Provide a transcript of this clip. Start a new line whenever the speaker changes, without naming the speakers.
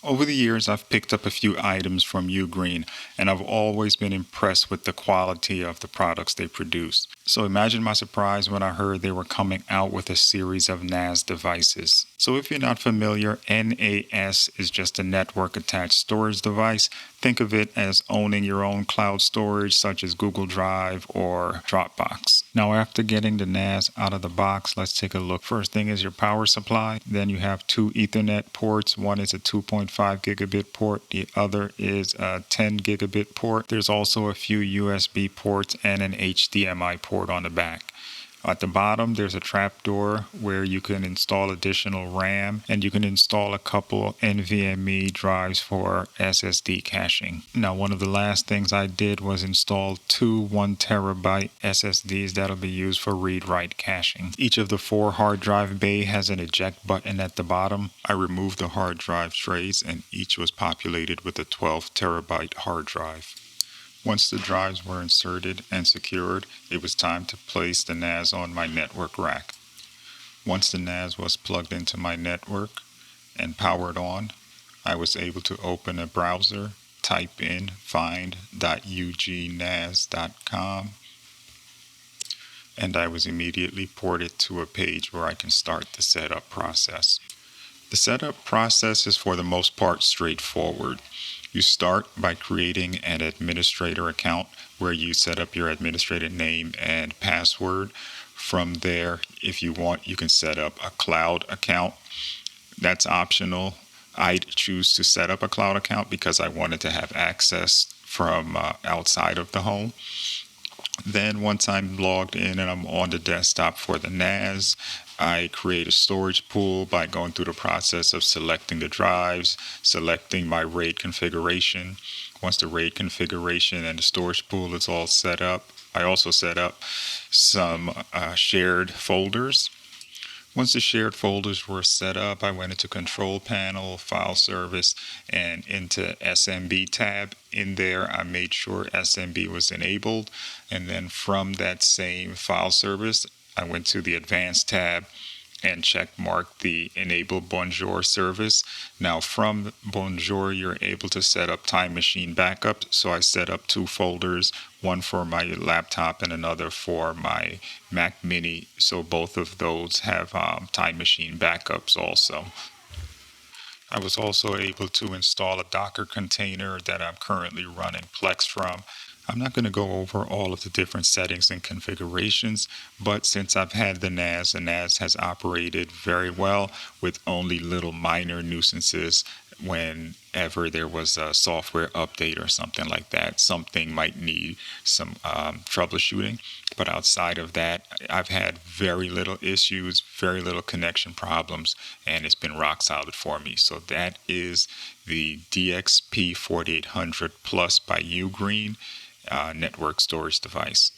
Over the years, I've picked up a few items from uGreen, and I've always been impressed with the quality of the products they produce. So imagine my surprise when I heard they were coming out with a series of NAS devices. So if you're not familiar, NAS is just a network-attached storage device. Think of it as owning your own cloud storage such as Google Drive or Dropbox. Now after getting the NAS out of the box, let's take a look. First thing is your power supply. Then you have two Ethernet ports. One is a 2.5 gigabit port. The other is a 10 gigabit port. There's also a few USB ports and an HDMI port on the back. At the bottom, there's a trapdoor where you can install additional RAM, and you can install a couple NVMe drives for SSD caching. Now, one of the last things I did was install two 1 terabyte SSDs that'll be used for read-write caching. Each of the 4 hard drive bay has an eject button at the bottom. I removed the hard drive trays, and each was populated with a 12 terabyte hard drive. Once the drives were inserted and secured, it was time to place the NAS on my network rack. Once the NAS was plugged into my network and powered on, I was able to open a browser, type in find.ugnas.com, and I was immediately ported to a page where I can start the setup process. The setup process is for the most part straightforward. You start by creating an administrator account where you set up your administrator name and password. From there, if you want, you can set up a cloud account. That's optional. I'd choose to set up a cloud account because I wanted to have access from outside of the home. Then once I'm logged in and I'm on the desktop for the NAS, I create a storage pool by going through the process of selecting the drives, selecting my RAID configuration. Once the RAID configuration and the storage pool is all set up, I also set up some shared folders. Once the shared folders were set up, I went into Control Panel, File Service, and into SMB tab. In there, I made sure SMB was enabled. And then from that same file service, I went to the Advanced tab and check mark the Enable Bonjour service. Now from Bonjour, you're able to set up Time Machine backup. So I set up 2 folders, one for my laptop and another for my Mac Mini. So both of those have Time Machine backups also. I was also able to install a Docker container that I'm currently running Plex from. I'm not going to go over all of the different settings and configurations, but since I've had the NAS has operated very well with only little minor nuisances. Whenever there was a software update or something like that, something might need some troubleshooting. But outside of that, I've had very little issues, very little connection problems, and it's been rock solid for me. So that is the DXP4800 PLUS by uGreen network storage device.